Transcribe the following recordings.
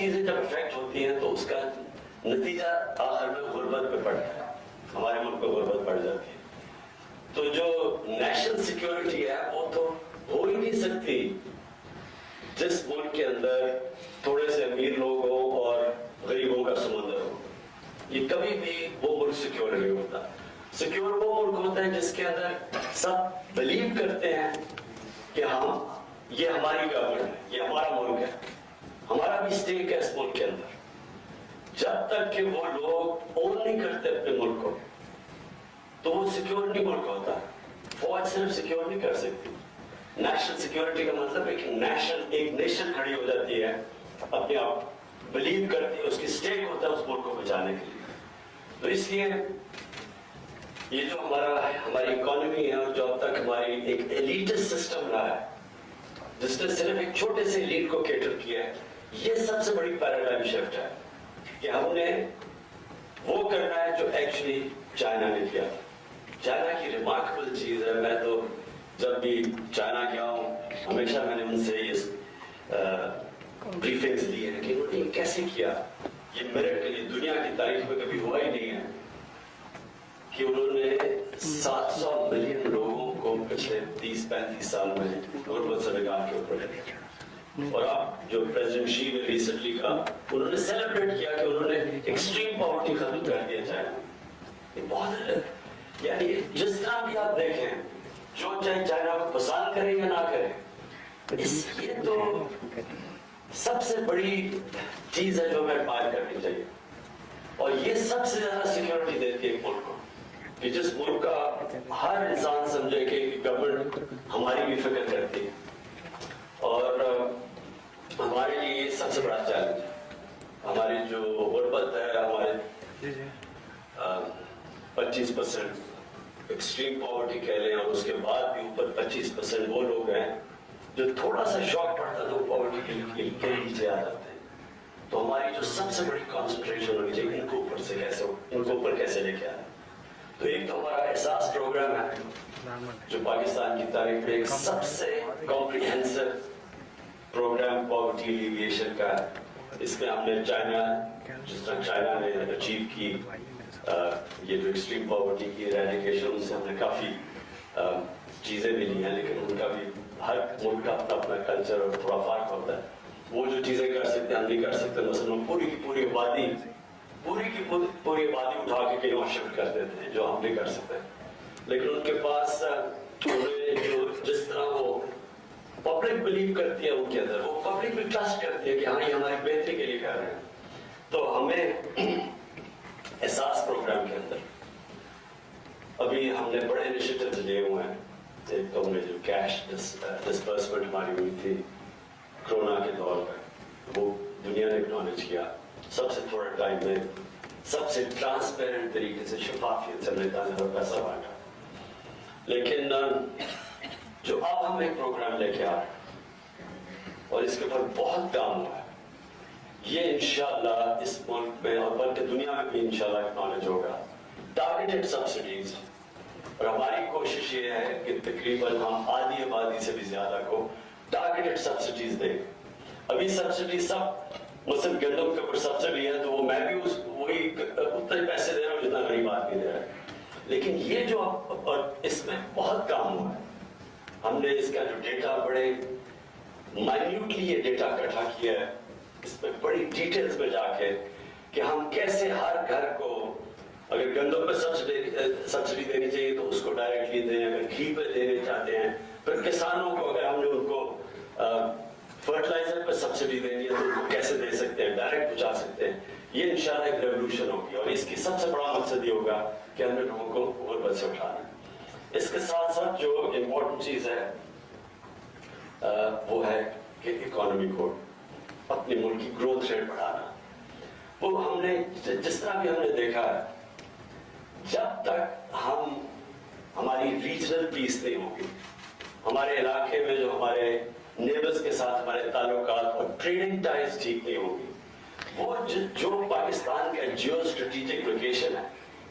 چیزیں جب افیکٹ ہوتی ہیں تو اس کا نتیجہ آخر میں غربت پہ پڑتا ہے, ہمارے ملک پہ غربت پڑ جاتی ہے. تو جو نیشنل سیکیورٹی ہے وہ تو ہو ہی نہیں سکتی جس ملک کے اندر تھوڑے سے امیر لوگ ہوں اور غریبوں کا سمندر ہو. یہ کبھی بھی وہ ملک سیکیور نہیں ہوتا. سیکیور وہ ملک ہوتا ہے جس کے اندر سب بلیو کرتے ہیں کہ ہم, یہ ہماری گورنمنٹ ہے, یہ ہمارا ملک ہے, ہمارا بھی اسٹیک ہے اس ملک کے اندر. جب تک کہ وہ لوگ اون نہیں کرتے اپنے ملک کو تو وہ سیکیور نہیں ملک ہوتا. فوج صرف سیکیور نہیں کر سکتی. نیشنل سیکیورٹی کا مطلب ہے کہ ایک نیشن کھڑی ہو جاتی ہے, اپنے آپ بلیو کرتی ہے, اس کی اسٹیک ہوتا ہے اس ملک کو بچانے کے لیے. تو اس لیے یہ جو ہماری اکانومی ہے اور جو اب تک ہماری ایک ایلیٹس سسٹم رہا ہے جس نے صرف ایک چھوٹے سے ایلیٹ کو کیٹر کیا ہے, یہ سب سے بڑی پیراڈائم شفٹ ہے کہ ہم نے وہ کرنا ہے جو ایکچولی چائنا نے کیا. چائنا کی ریمارکبل چیز ہے, میں تو جب بھی چائنا گیا ہوں ہمیشہ میں نے ان سے یہ بریفنگز لی ہیں کہ انہوں نے کیسے کیا. یہ میرے لیے دنیا کی تاریخ میں کبھی ہوا ہی نہیں ہے کہ انہوں نے 700 ملین لوگوں کو پچھلے 30-35 سال میں غربت سے نکال کے اوپر لے. اور آپ جو پریزیڈنٹ شی نے ریسنٹلی کہا, انہوں نے سیلیبریٹ کیا کہ انہوں نے ایکسٹریم پاورٹی ختم کر دیا چائنا. یہ بہت ہے. یعنی جس طرح بھی آپ دیکھیں, جو چاہے چائنا کو پسند کرے یا نہ کرے, یہ تو سب سے بڑی چیز ہے جو ہمیں پائے کرنی چاہیے. اور یہ سب سے زیادہ سیکیورٹی دیتی ہے ایک ملک کو کہ جس ملک کا ہر انسان سمجھے کہ گورنمنٹ ہماری بھی فکر کرتی ہے. اور ہمارے لیے یہ سب سے بڑا چیلنج ہے. ہماری جو غربت ہے, ہمارے 25% ایکسٹریم پاورٹی کہہ لیں, اور اس کے بعد بھی اوپر 25% وہ لوگ ہیں جو تھوڑا سا شوق پڑتا تو پاورٹی کے نیچے آ جاتے ہیں. تو ہماری جو سب سے بڑی کانسنٹریشن ہونی چاہیے ان کو اوپر کیسے لے کے آئے. تو ایک تو ہمارا احساس پروگرام ہے جو پاکستان کی تاریخ میں ایک سب سے کمپریہنسو پروگرام پاورٹی ایلیویشن کا ہے. اس میں ہم نے چائنا, جس طرح چائنا نے اچیو کی یہ جو ایکسٹریم پاورٹی کی ایریڈیکیشن, ان سے ہم نے کافی چیزیں بھی لی ہیں, لیکن ان کا بھی ہر ملک کا اپنا اپنا کلچر اور تھوڑا فرق ہوتا ہے. وہ جو چیزیں کر سکتے ہیں ہم نہیں کر سکتے. مثلا ہم پوری کی پوری آبادی اٹھا کے کہیں اور شفٹ کر دیتے ہیں جو ہم نہیں کر سکتے. لیکن ان کے پاس جو جس طرح وہ پبلک بلیو کرتی ہے, ان کے اندر وہ پبلک بھی ٹرسٹ کرتی ہے کہ ہاں یہ ہماری بہتری کے لیے کر رہے ہیں. تو ہمیں احساس پروگرام کے اندر ابھی ہم نے بڑے انیشیٹیوز لیے ہوئے ہیں. ایک تو ہم نے جو کیش ڈسبرسمنٹ ہماری ہوئی تھی کرونا کے دور پہ, وہ دنیا نے اکنالج کیا. سب سے تھوڑا ٹائم میں سب سے ٹرانسپیرنٹ طریقے سے شفافیت سے ہم نے اتنا پیسہ بانٹا. لیکن جو اب ہم ایک پروگرام لے کے آ رہے ہیں اور اس کے اوپر بہت کام ہوا ہے, یہ انشاءاللہ اس ملک میں اور بلکہ دنیا میں بھی انشاءاللہ اکنالج ہوگا, ٹارگیٹڈ سبسڈیز. اور ہماری کوشش یہ ہے کہ تقریباً ہم آدھی آبادی سے بھی زیادہ کو ٹارگیٹڈ سبسڈیز دیں. ابھی سبسڈی سب مثلا گندم کے اوپر سبسڈی ہے تو وہ میں بھی وہی اتنے پیسے دے رہا ہوں جتنا غریب آدمی دے رہا ہے. لیکن یہ جو اس میں بہت کام ہوا ہے. ہم نے اس کا جو ڈیٹا بڑے مائنیوٹلی یہ ڈیٹا اکٹھا کیا ہے, اس میں بڑی ڈیٹیلز میں جا کے کہ ہم کیسے ہر گھر کو اگر گندم پہ سبسڈی دینی چاہیے تو اس کو ڈائریکٹلی دیں, اگر گھی پہ دینے چاہتے ہیں, پھر کسانوں کو اگر ہم نے ان کو فرٹیلائزر پہ سبسڈی دینی ہے تو ان کو کیسے دے سکتے ہیں, ڈائریکٹ پہنچا سکتے ہیں. یہ انشاءاللہ ایک ریولوشن ہوگی اور اس کی سب سے بڑا مقصد یہ ہوگا کہ ہم نے لوگوں کو غربت سے اٹھانا ہے. اس کے ساتھ ساتھ جو امپورٹنٹ چیز ہے وہ ہے کہ اکانومی کو اپنے ملک کی گروتھ ریٹ بڑھانا. وہ ہم نے جس طرح بھی ہم نے دیکھا ہے, جب تک ہماری ریجنل پیس نہیں ہوگی, ہمارے علاقے میں جو ہمارے نیبرز کے ساتھ ہمارے تعلقات اور ٹریڈنگ ٹائز ٹھیک نہیں ہوگی, وہ جو پاکستان کا جیو اسٹریٹجک لوکیشن ہے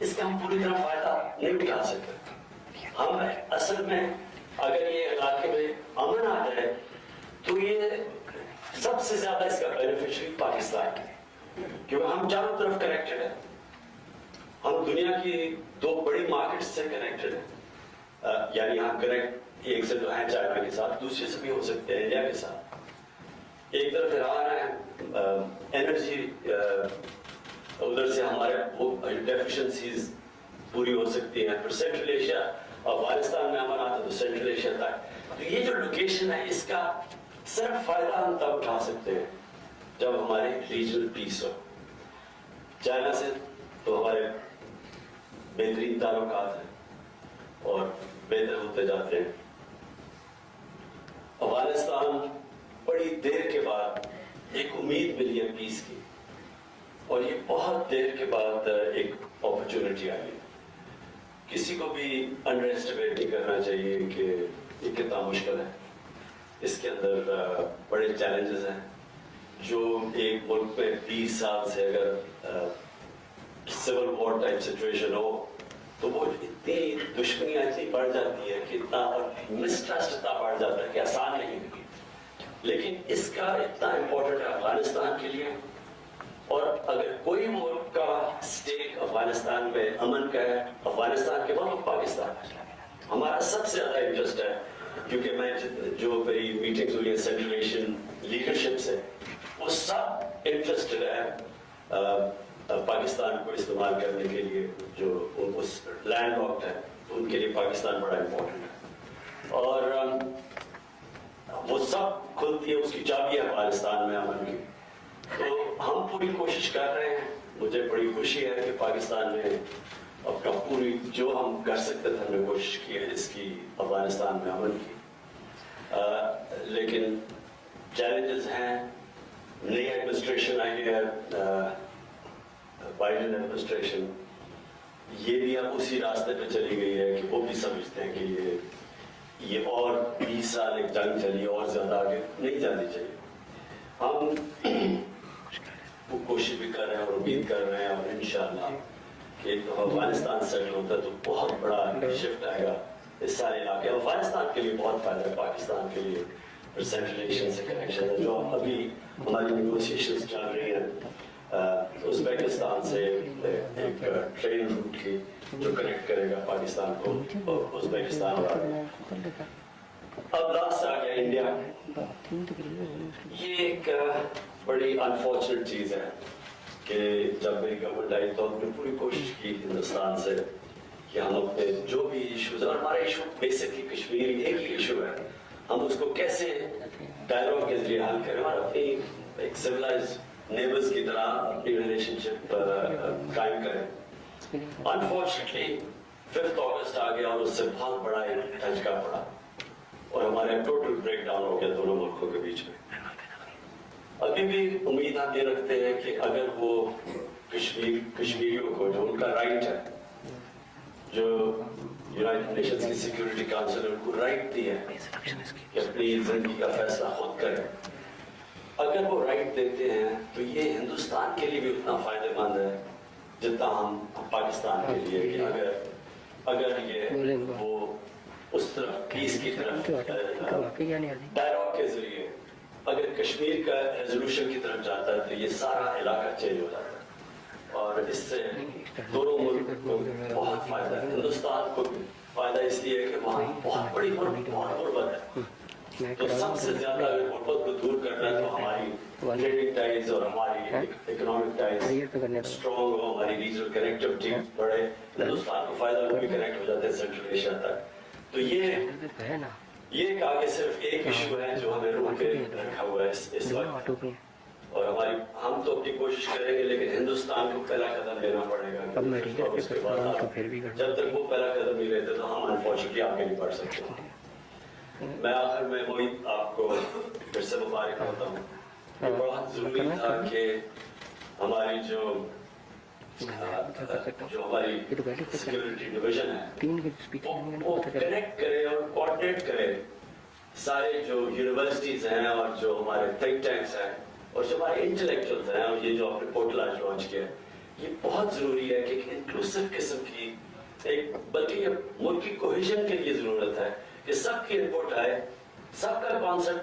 اس کا ہم پوری طرح فائدہ نہیں اٹھا سکتے. ہم اصل میں اگر یہ علاقے میں امن آ جائے تو یہ سب سب سے زیادہ اس کا بینیفیشری پاکستان ہے، کیونکہ ہم چاروں طرف کنیکٹڈ ہیں، ہم دنیا کی 2 بڑی مارکیٹ سے کنیکٹڈ ہیں، یعنی ہم کنیکٹ ایک سے تو ہیں چائنا کے ساتھ، دوسرے سے بھی ہو سکتے ہیں انڈیا کے ساتھ. ایک طرف ایران ہے، انرجی ادھر سے ہمارے وہ ڈیفیشنسیز پوری ہو سکتی ہیں. پھر سینٹرل ایشیا، افغانستان میں امن آتا تو سینٹرل ایشیا تک. تو یہ جو لوکیشن ہے اس کا صرف فائدہ ہم تب اٹھا سکتے ہیں جب ہمارے ریجنل پیس ہو. چائنا سے تو ہمارے بہترین تعلقات ہیں اور بہتر ہوتے جاتے ہیں. افغانستان بڑی دیر کے بعد ایک امید ملی ہے پیس کی، اور یہ بہت دیر کے بعد ایک اپرچونٹی آئی. کسی کو بھی انڈر ایسٹیمیٹ نہیں کرنا چاہیے کہ یہ کتنا مشکل ہے. اس کے اندر بڑے چیلنجز ہیں. جو ایک ملک میں 20 سال سے اگر سول وار ٹائپ سچویشن ہو تو وہ اتنی دشمنیاں اتنی بڑھ جاتی ہے کہ اتنا مسٹرسٹ اتنا بڑھ جاتا ہے کہ آسان نہیں ہوگی. لیکن اس کا اتنا امپورٹنٹ ہے افغانستان کے لیے، اور اگر کوئی ملک کا اسٹیک افغانستان میں امن کا ہے، افغانستان کے بعد پاکستان ہمارا سب سے زیادہ انٹرسٹ ہے. کیونکہ میں جو میری میٹنگز ہوئی ہیں سینٹرل ایشین لیڈرشپ سے، وہ سب انٹرسٹڈ ہے پاکستان کو استعمال کرنے کے لیے. جو اس لینڈ لاکڈ ہے ان کے لیے پاکستان بڑا امپورٹنٹ ہے، اور وہ سب کھلتی ہے، اس کی چابی ہے افغانستان میں امن کی. تو ہم پوری کوشش کر رہے ہیں. مجھے بڑی خوشی ہے کہ پاکستان نے اپنا پوری جو ہم کر سکتے تھے ہم نے کوشش کی ہے اس کی افغانستان میں امن کی. لیکن چیلنجز ہیں. نئی ایڈمنسٹریشن آئی ہے، بائیڈن ایڈمنسٹریشن، یہ بھی اب اسی راستے پہ چلی گئی ہے کہ وہ بھی سمجھتے ہیں کہ یہ اور 20 سال ایک جنگ چلی، اور زیادہ آگے نہیں جانی چاہیے. ہم وہ کوشش بھی کر رہے ہیں اور امید کر رہے ہیں، اور انشاءاللہ کہ افغانستان سیٹل ہوتا ہے تو بہت بڑا شفٹ آئے گا اس سارے علاقے. افغانستان کے لیے بہت فائدہ ہے، پاکستان کے لیے سینٹرل ایشین سے کنیکشن ہے. جو ابھی ہماری نیگوسیشنز چل رہی ہیں ازبیکستان سے ایک ٹرین روٹ کی جو کنیکٹ کرے گا پاکستان کو اور ازبیکستان. اب لاسٹ آ گیا انڈیا. یہ ایک بڑی انفارچونیٹ چیز ہے کہ جب میری گورنمنٹ آئی تو ہم نے پوری کوشش کی ہندوستان سے کہ ہم اپنے جو بھی ایشوز ہیں، اور ہمارا ایشو بیسکلی کشمیر ایک ہی ایشو ہے، ہم اس کو کیسے ڈائلاگ کے ذریعے حل کریں اور اپنی ایک سویلائز نیبرز کی طرح اپنی ریلیشن شپ قائم کریں. انفارچونیٹلی 5 اگست آ گیا اور اس سے بہت بڑا ایک دھچکا پڑا اور ہمارے ٹوٹل بریک ڈاؤن ہو گیا دونوں ملکوں کے بیچ میں. ابھی بھی امید ہم یہ رکھتے ہیں کہ اگر وہ کشمیریوں کو جو ان کا رائٹ ہے، جو یونائٹڈ نیشنز کی سیکیورٹی کاؤنسل نے ان کو رائٹ دی ہے کہ اپنی زندگی کا فیصلہ خود کریں، اگر وہ رائٹ دیتے ہیں تو یہ ہندوستان کے لیے بھی اتنا فائدہ مند ہے جتنا ہم پاکستان کے لیے. کہ اگر یہ وہ اس طرف پیس کی طرف ڈائلاگ کے ذریعے اگر کشمیر کا ریزولوشن کی طرف جاتا ہے تو یہ سارا علاقہ چینج ہو جاتا ہے، اور اس سے دونوں ملک کو بہت فائدہ ہے. ہندوستان کو بھی فائدہ اس لیے کہ وہاں بہت بڑی بہت غربت ہے، تو سب سے زیادہ اگر غربت کو دور کرنا ہے تو ہماری ٹریڈنگ ٹائز اور ہماری اکنامک ٹائز اسٹرانگ ہو، ہماری ریجنل کنیکٹیوٹی بڑھے. ہندوستان کو فائدہ وہ بھی کنیکٹ ہو جاتے ہیں سینٹرل ایشیا تک. تو یہ ایک آگے صرف ایک ایشو ہے جو ہمیں روک کے رکھا ہوا ہے اس وقت، اور ہم تو اپنی کوشش کریں گے لیکن ہندوستان کو پہلا قدم لینا پڑے گا. اس کے بعد جب تک وہ پہلا قدم نہیں لیتے تو ہم انفارچونیٹلی آگے نہیں بڑھ سکتے. میں آخر میں وہی آپ کو پھر سے مبارک کرتا ہوں. بہت ضروری تھا کہ ہماری جو ہماری سیکیورٹی ڈویژن ہے وہ کنیکٹ کرے اور کوآرڈینیٹ کرے سارے جو یونیورسٹیز ہیں اور جو ہمارے تھنک ٹینکس ہیں اور جو ہمارے انٹلیکچوئلز ہیں. اور یہ جو آپ نے پورٹل آج لانچ کیا ہے یہ بہت ضروری ہے کہ ایک انکلوسیو قسم کی ایک، بلکہ یہ ملک کی کوہیژن کے لیے ضرورت ہے کہ سب کی انپٹ آئے، سب کا کانسیپٹ